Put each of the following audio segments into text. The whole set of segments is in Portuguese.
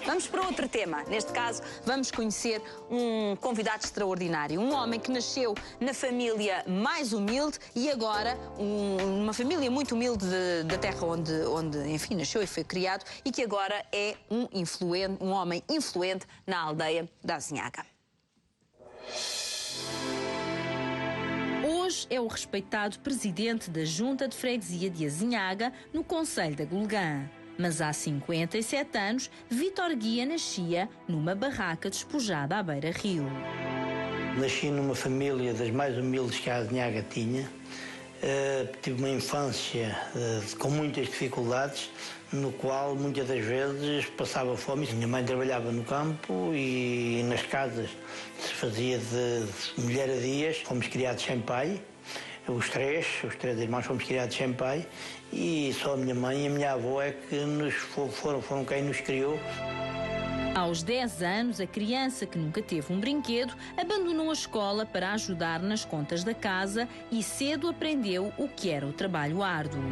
Vamos para outro tema. Neste caso, vamos conhecer um convidado extraordinário. Um homem que nasceu na família mais humilde e agora uma família muito humilde da terra onde, enfim, nasceu e foi criado e que agora é um homem influente na aldeia da Azinhaga. Hoje é o respeitado presidente da Junta de Freguesia de Azinhaga, no concelho da Golgã. Mas há 57 anos, Vítor Guia nascia numa barraca despojada à beira-rio. Nasci numa família das mais humildes que a Azinhaga tinha. Tive uma infância com muitas dificuldades, no qual muitas das vezes passava fome. Minha mãe trabalhava no campo e nas casas se fazia de mulher a dias. Fomos criados sem pai, os três irmãos fomos criados sem pai e só a minha mãe e a minha avó é que foram quem nos criou. Aos 10 anos, a criança que nunca teve um brinquedo abandonou a escola para ajudar nas contas da casa e cedo aprendeu o que era o trabalho árduo.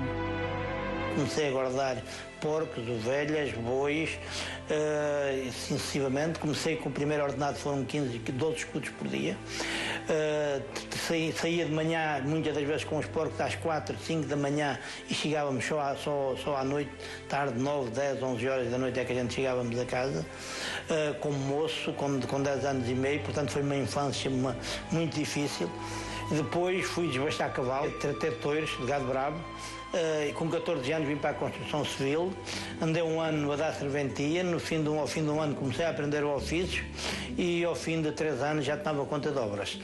Comecei a guardar porcos, ovelhas, bois, sucessivamente. Comecei com o primeiro ordenado, foram 12 escudos por dia. Saía de manhã, muitas das vezes com os porcos, às 4, 5 da manhã e chegávamos só à noite, tarde, 9, 10, 11 horas da noite é que a gente chegávamos a casa, como moço, com 10 anos e meio, portanto foi uma infância muito difícil. Depois fui desbastar cavalo, ter touros de gado bravo. Com 14 anos vim para a construção civil, andei um ano a dar serventia, ao fim de um ano comecei a aprender o ofício e ao fim de 3 anos já tomava conta de obras,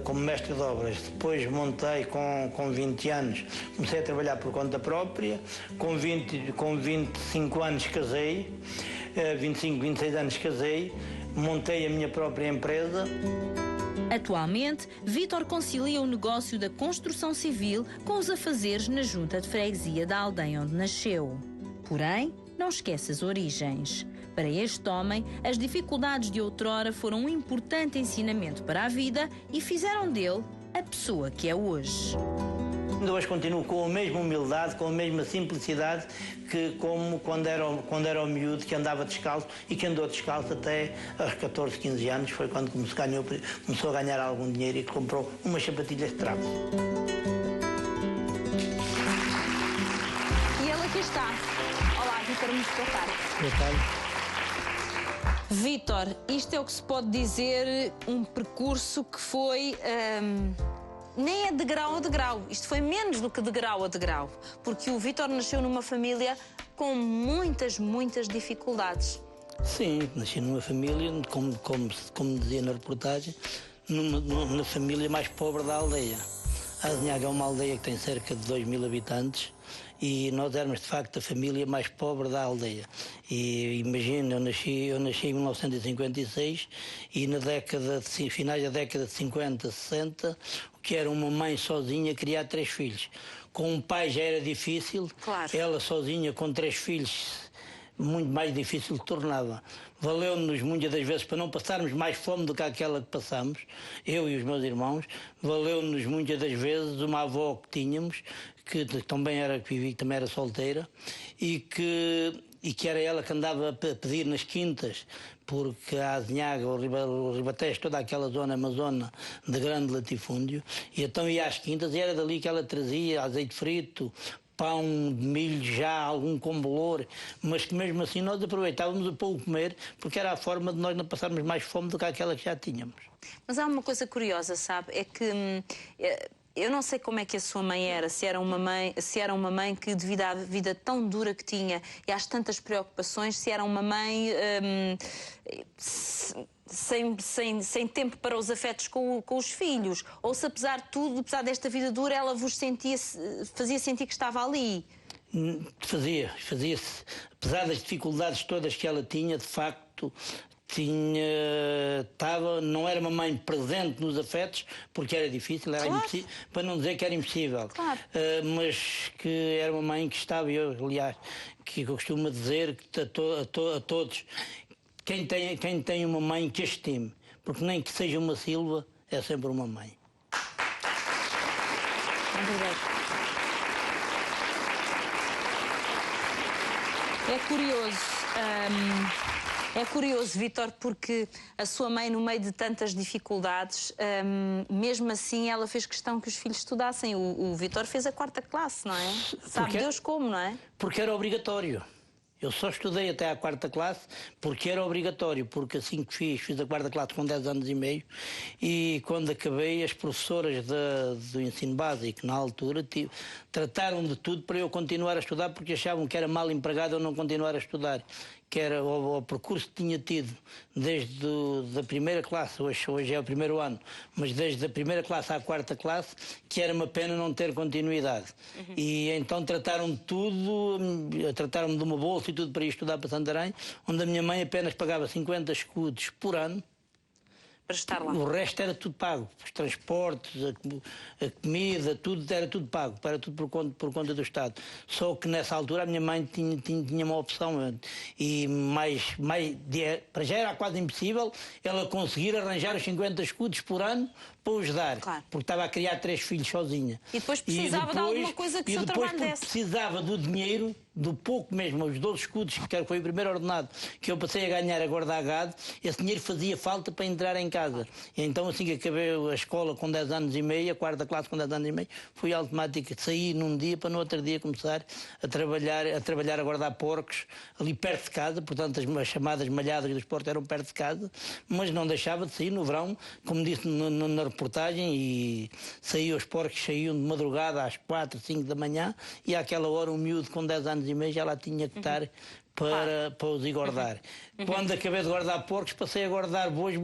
como mestre de obras. Depois montei com 20 anos, comecei a trabalhar por conta própria, com 25 anos casei, 25, 26 anos casei, montei a minha própria empresa. Atualmente, Vítor concilia o negócio da construção civil com os afazeres na junta de freguesia da aldeia onde nasceu. Porém, não esquece as origens. Para este homem, as dificuldades de outrora foram um importante ensinamento para a vida e fizeram dele a pessoa que é hoje. Ainda hoje continuo com a mesma humildade, com a mesma simplicidade que como quando era o miúdo que andava descalço e que andou descalço até aos 14, 15 anos. Foi quando começou a ganhar algum dinheiro e comprou umas sapatilhas de trapo. E ele aqui está. Olá, Vítor, muito boa tarde. Boa tarde. Vítor, isto é o que se pode dizer um percurso que foi... nem é de grau a degrau, isto foi menos do que de grau a degrau, porque o Vítor nasceu numa família com muitas dificuldades. Sim, nasci numa família, como dizia na reportagem, na família mais pobre da aldeia. A Azinhaga é uma aldeia que tem cerca de 2.000 habitantes e nós éramos, de facto, a família mais pobre da aldeia. E imagina, eu nasci em 1956 e finais da década de 50, 60, o que era uma mãe sozinha criar 3 filhos. Com um pai já era difícil, claro. Ela sozinha com 3 filhos muito mais difícil tornava. Valeu-nos muitas das vezes para não passarmos mais fome do que aquela que passamos, eu e os meus irmãos, valeu-nos muitas das vezes uma avó que tínhamos, que também era solteira, e que era ela que andava a pedir nas quintas, porque a Azinhaga, o Ribatejo, toda aquela zona é uma zona de grande latifúndio, e então ia às quintas e era dali que ela trazia azeite frito, pão de milho já, algum com bolor, mas que mesmo assim nós aproveitávamos para o comer, porque era a forma de nós não passarmos mais fome do que aquela que já tínhamos. Mas há uma coisa curiosa, sabe, é que eu não sei como é que a sua mãe era, se era uma mãe que, devido à vida tão dura que tinha e às tantas preocupações, se era uma mãe sem tempo para os afetos com os filhos, ou se apesar de tudo, apesar desta vida dura, ela vos fazia sentir que estava ali. Fazia-se. Apesar das dificuldades todas que ela tinha, de facto, não era uma mãe presente nos afetos, porque era difícil, era impossível, para não dizer que era impossível. Claro. Mas que era uma mãe que estava, eu, aliás, que eu costumo dizer a todos, quem tem uma mãe que estime, porque nem que seja uma Silva, é sempre uma mãe. É curioso. É curioso, Vítor, porque a sua mãe, no meio de tantas dificuldades, mesmo assim ela fez questão que os filhos estudassem. O Vítor fez a 4ª classe, não é? Sabe Deus como, não é? Porque era obrigatório. Eu só estudei até à 4ª classe porque era obrigatório, porque assim que fiz a 4ª classe com 10 anos e meio, e quando acabei, as professoras do ensino básico, na altura, trataram de tudo para eu continuar a estudar, porque achavam que era mal empregado eu não continuar a estudar, que era o percurso que tinha tido desde a 1ª classe, hoje é o 1º ano, mas desde a 1ª classe à 4ª classe, que era uma pena não ter continuidade. E então trataram de tudo, trataram-me de uma bolsa e tudo para ir estudar para Santarém, onde a minha mãe apenas pagava 50 escudos por ano. Para estar lá. O resto era tudo pago, os transportes, a comida, tudo era tudo pago, era tudo por conta do Estado. Só que nessa altura a minha mãe tinha uma opção, e para já era quase impossível ela conseguir arranjar os 50 escudos por ano para os dar, claro, porque estava a criar 3 filhos sozinha. E depois precisava de alguma coisa que o seu trabalho desse. Precisava do dinheiro, do pouco mesmo, os 12 escudos, que foi o primeiro ordenado que eu passei a ganhar a guardar gado, esse dinheiro fazia falta para entrar em casa. E então, assim que acabei a escola com 10 anos e meio, a 4ª classe com 10 anos e meio, fui automática, saí num dia para no outro dia começar a trabalhar a guardar porcos ali perto de casa, portanto as chamadas malhadas dos porcos eram perto de casa, mas não deixava de sair no verão, como disse na reportagem, e os porcos saíam de madrugada às 4, 5 da manhã, e àquela hora um miúdo com 10 anos e meio já lá tinha que estar para os engordar. Quando acabei de guardar porcos, passei a guardar bois,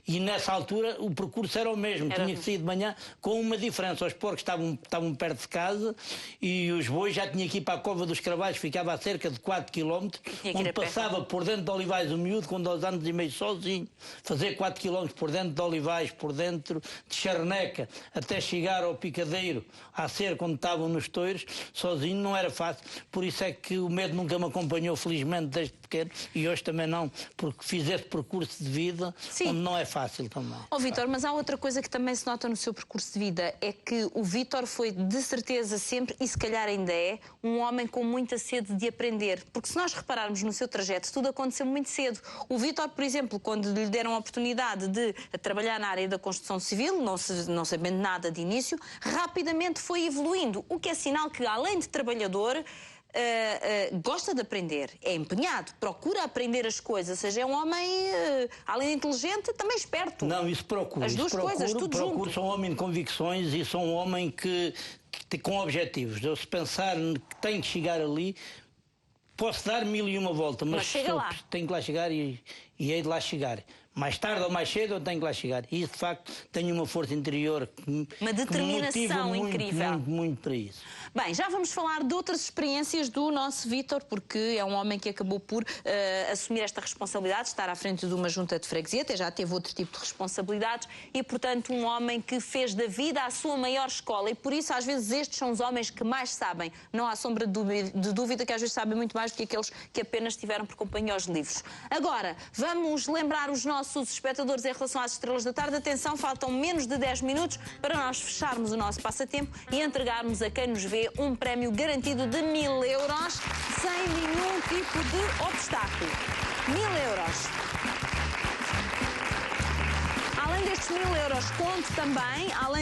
e nessa altura o percurso era o mesmo, tinha que sair de manhã, com uma diferença: os porcos estavam perto de casa e os bois já tinha que ir para a Cova dos Carvalhos, ficava a cerca de 4 km, onde passava por dentro de Olivais, o miúdo com 2 anos e meio sozinho, fazer 4 km por dentro de Olivais, por dentro de Charneca, até chegar ao Picadeiro, à cerca onde estavam nos touros, sozinho, não era fácil. Por isso é que o medo nunca me acompanhou, felizmente, desde pequeno, e hoje também não, porque fiz esse percurso de vida, sim, onde não é fácil também. Vítor, mas há outra coisa que também se nota no seu percurso de vida, é que o Vítor foi, de certeza sempre, e se calhar ainda é, um homem com muita sede de aprender, porque se nós repararmos no seu trajeto, tudo aconteceu muito cedo. O Vítor, por exemplo, quando lhe deram a oportunidade de trabalhar na área da construção civil, não sabendo nada de início, rapidamente foi evoluindo, o que é sinal que, além de trabalhador, gosta de aprender, é empenhado, procura aprender as coisas, ou seja, é um homem, além de inteligente, também esperto. Não, isso procuro. As duas coisas, tudo junto. Sou um homem de convicções e sou um homem com objetivos. Eu, se pensar que tenho que chegar ali, posso dar 1001 volta, mas chega lá. Tenho que lá chegar e hei de lá chegar. Mais tarde ou mais cedo eu tenho que lá chegar. E, de facto, tenho uma força interior uma determinação incrível. Muito para isso. Bem, já vamos falar de outras experiências do nosso Vítor, porque é um homem que acabou por assumir esta responsabilidade, de estar à frente de uma junta de freguesia, até já teve outro tipo de responsabilidades, e, portanto, um homem que fez da vida a sua maior escola, e por isso, às vezes, estes são os homens que mais sabem. Não há sombra de dúvida que às vezes sabem muito mais do que aqueles que apenas tiveram por companhia aos livros. Agora, vamos lembrar os nossos espectadores em relação às estrelas da tarde. Atenção, faltam menos de 10 minutos para nós fecharmos o nosso passatempo e entregarmos a quem nos vê um prémio garantido de 1000 euros, sem nenhum tipo de obstáculo. 1000 euros. Além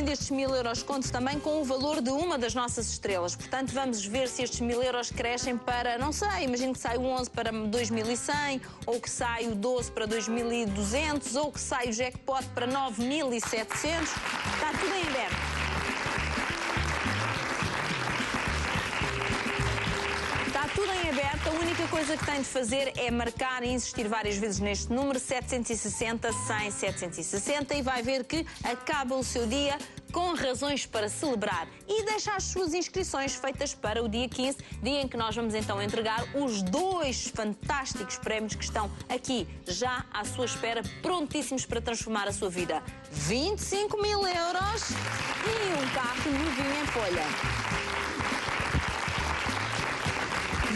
destes 1000 euros, conto também com o valor de uma das nossas estrelas. Portanto, vamos ver se estes 1000 euros crescem para, não sei, imagino que sai o 11 para 2100, ou que sai o 12 para 2200, ou que sai o jackpot para 9700. Está tudo em aberto. Está tudo em aberto, a única coisa que tem de fazer é marcar e insistir várias vezes neste número 760 100 760 e vai ver que acaba o seu dia com razões para celebrar, e deixa as suas inscrições feitas para o dia 15, dia em que nós vamos então entregar os 2 fantásticos prémios que estão aqui já à sua espera, prontíssimos para transformar a sua vida. 25 mil euros e um carro novinho em folha.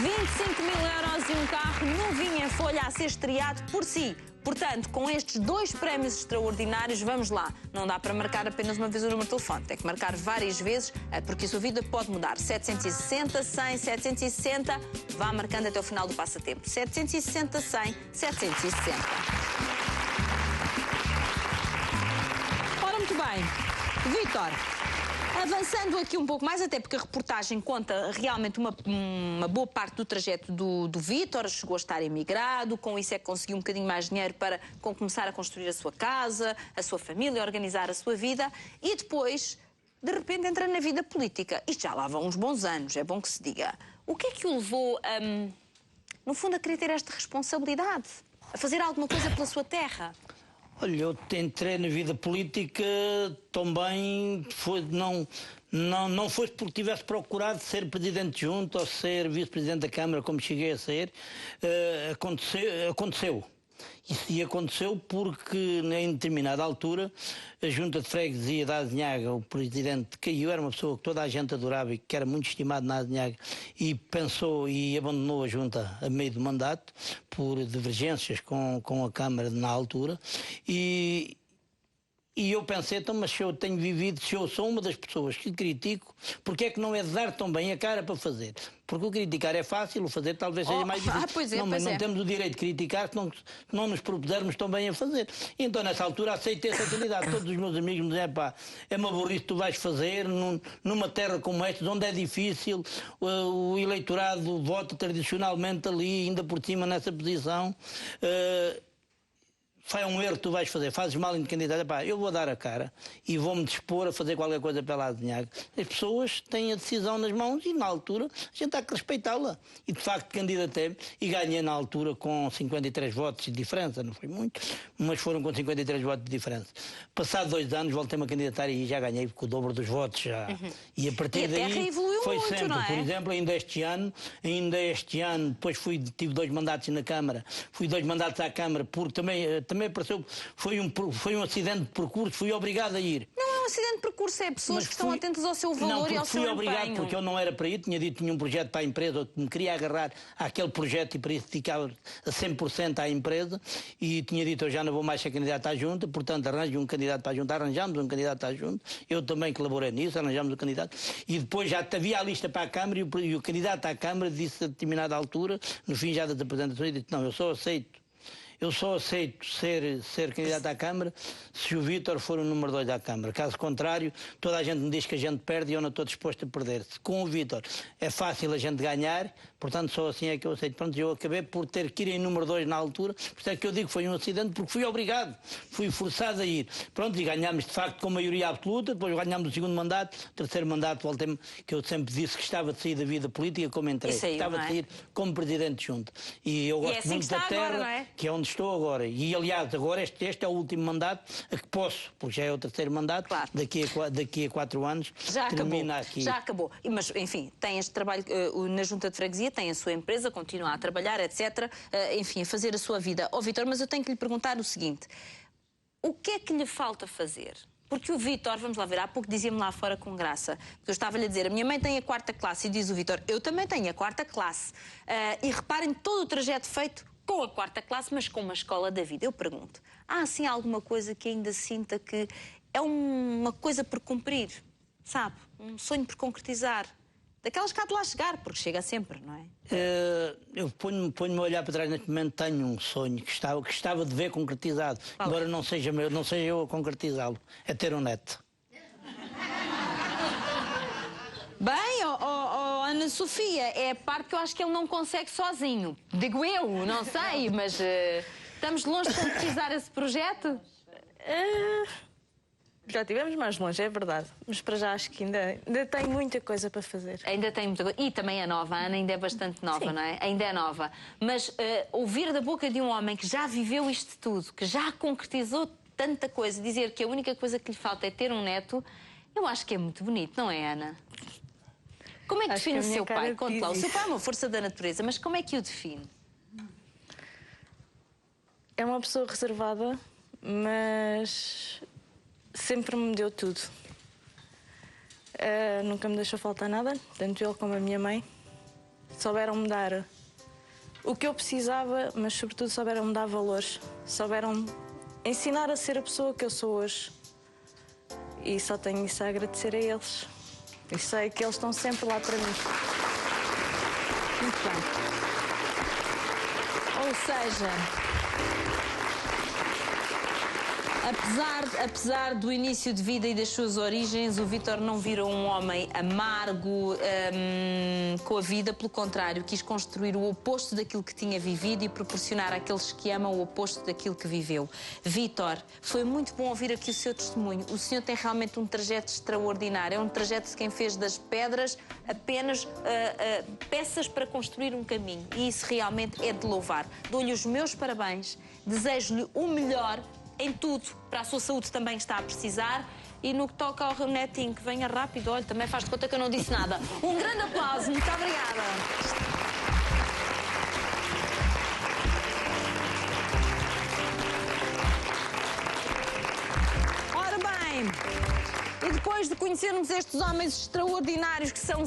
25.000 € e um carro novinho em folha a ser estreado por si. Portanto, com estes 2 prémios extraordinários, vamos lá. Não dá para marcar apenas uma vez o número de telefone. Tem que marcar várias vezes, porque a sua vida pode mudar. 760, 100, 760. Vá marcando até o final do passatempo. 760, 100, 760. Ora, muito bem. Vítor, avançando aqui um pouco mais, até porque a reportagem conta realmente uma boa parte do trajeto do Vítor. Chegou a estar emigrado, com isso é que conseguiu um bocadinho mais dinheiro para começar a construir a sua casa, a sua família, organizar a sua vida e depois, de repente, entra na vida política. Isto já lá vão uns bons anos, é bom que se diga. O que é que o levou, no fundo, a querer ter esta responsabilidade? A fazer alguma coisa pela sua terra? Olha, eu entrei na vida política também, não foi porque tivesse procurado ser presidente junto ou ser vice-presidente da Câmara, como cheguei a ser. Aconteceu. E aconteceu porque, em determinada altura, a Junta de Freguesia da Azinhaga, o presidente caiu, era uma pessoa que toda a gente adorava e que era muito estimado na Azinhaga, e pensou e abandonou a Junta a meio do mandato, por divergências com a Câmara na altura, e eu pensei, então, mas se eu tenho vivido, se eu sou uma das pessoas que critico, porque é que não é de dar tão bem a cara para fazer? Porque o criticar é fácil, o fazer talvez seja mais difícil. Pois é, não, mas não temos o direito de criticar se não nos propusermos tão bem a fazer. E então, nessa altura, aceitei essa candidato. Todos os meus amigos me dizem, pá, é uma burrice que tu vais fazer numa terra como esta, onde é difícil, o eleitorado vota tradicionalmente ali, ainda por cima nessa posição. Foi um erro que tu vais fazer, fazes mal em candidato, pá, eu vou dar a cara e vou-me dispor a fazer qualquer coisa pela Azinhaga. As pessoas têm a decisão nas mãos e na altura a gente há que respeitá-la. E de facto candidatei e ganhei na altura com 53 votos de diferença, não foi muito, mas foram com 53 votos de diferença. Passado 2 anos voltei-me a candidatar e já ganhei com o dobro dos votos já. E a partir daí a terra evoluiu foi muito, sempre, não é? por exemplo, ainda este ano, depois tive 2 mandatos na Câmara, fui 2 mandatos à Câmara, porque também apareceu, foi um acidente de percurso, fui obrigado a ir. Não é um acidente de percurso, é pessoas que estão atentas ao seu valor e ao seu empenho. Fui obrigado porque eu não era para ir, tinha dito que tinha um projeto para a empresa, que me queria agarrar àquele projeto e para isso dedicava a 100% à empresa e tinha dito eu já não vou mais ser candidato à junta, portanto arranjo um candidato para a junta, arranjámos um candidato à junta, eu também colaborei nisso, arranjámos um candidato e depois já havia a lista para a Câmara e o candidato à Câmara disse a determinada altura, no fim já das apresentações, disse não, eu só aceito ser candidato à Câmara se o Vítor for o número 2 da Câmara. Caso contrário, toda a gente me diz que a gente perde e eu não estou disposto a perder. Com o Vítor é fácil a gente ganhar, portanto só assim é que eu aceito. Pronto, eu acabei por ter que ir em número 2 na altura, por isso é que eu digo que foi um acidente, porque fui obrigado, fui forçado a ir. Pronto, e ganhámos de facto com maioria absoluta, depois ganhámos o 2º mandato, o 3º mandato voltei-me, que eu sempre disse que estava de sair da vida política como entrei, estava de sair como presidente de junta. E eu gosto muito da terra, agora, não é? Que é onde estou agora. E, aliás, agora este é o último mandato a que posso, porque já é o 3º mandato, claro. Daqui a 4 anos já termina acabou, aqui. Já acabou. Mas, enfim, tem este trabalho na Junta de Freguesia, tem a sua empresa, continua a trabalhar, etc. Enfim, a fazer a sua vida. Ó, Vítor, mas eu tenho que lhe perguntar o seguinte. O que é que lhe falta fazer? Porque o Vítor, vamos lá ver, há pouco dizia-me lá fora com graça, porque eu estava-lhe a dizer, a minha mãe tem a 4ª classe, e diz o Vítor, eu também tenho a 4ª classe. E reparem todo o trajeto feito com a 4ª classe, mas com uma escola da vida. Eu pergunto, há assim alguma coisa que ainda sinta que é uma coisa por cumprir, sabe? Um sonho por concretizar? Daquelas que há de lá chegar, porque chega sempre, não é? Eu ponho-me a olhar para trás neste momento, tenho um sonho que gostava de ver concretizado, embora não seja eu a concretizá-lo, é ter um neto. Bem, Ana Sofia, é a parte que eu acho que ele não consegue sozinho. Digo eu, não sei, mas estamos longe de concretizar esse projeto? Já estivemos mais longe, é verdade. Mas para já acho que ainda tem muita coisa para fazer. Ainda tem muita coisa. E também a nova, a Ana ainda é bastante nova, sim, não é? Ainda é nova. Mas ouvir da boca de um homem que já viveu isto tudo, que já concretizou tanta coisa, dizer que a única coisa que lhe falta é ter um neto, eu acho que é muito bonito, não é, Ana? Como é que define o seu pai? Conte lá. O seu pai é uma força da natureza, mas como é que o define? É uma pessoa reservada, mas sempre me deu tudo. Nunca me deixou faltar nada, tanto ele como a minha mãe. souberam-me dar o que eu precisava, mas sobretudo souberam-me dar valores. Souberam ensinar a ser a pessoa que eu sou hoje. E só tenho isso a agradecer a eles. E sei que eles estão sempre lá para mim. Muito bem. Ou seja, apesar do início de vida e das suas origens, o Vítor não virou um homem amargo com a vida. Pelo contrário, quis construir o oposto daquilo que tinha vivido e proporcionar àqueles que amam o oposto daquilo que viveu. Vítor, foi muito bom ouvir aqui o seu testemunho. O senhor tem realmente um trajeto extraordinário. É um trajeto de quem fez das pedras apenas peças para construir um caminho. E isso realmente é de louvar. Dou-lhe os meus parabéns, desejo-lhe o melhor em tudo, para a sua saúde também está a precisar. E no que toca ao netinho, que venha rápido, olha, também faz de conta que eu não disse nada. Um grande aplauso, muito obrigada. Ora bem, e depois de conhecermos estes homens extraordinários que são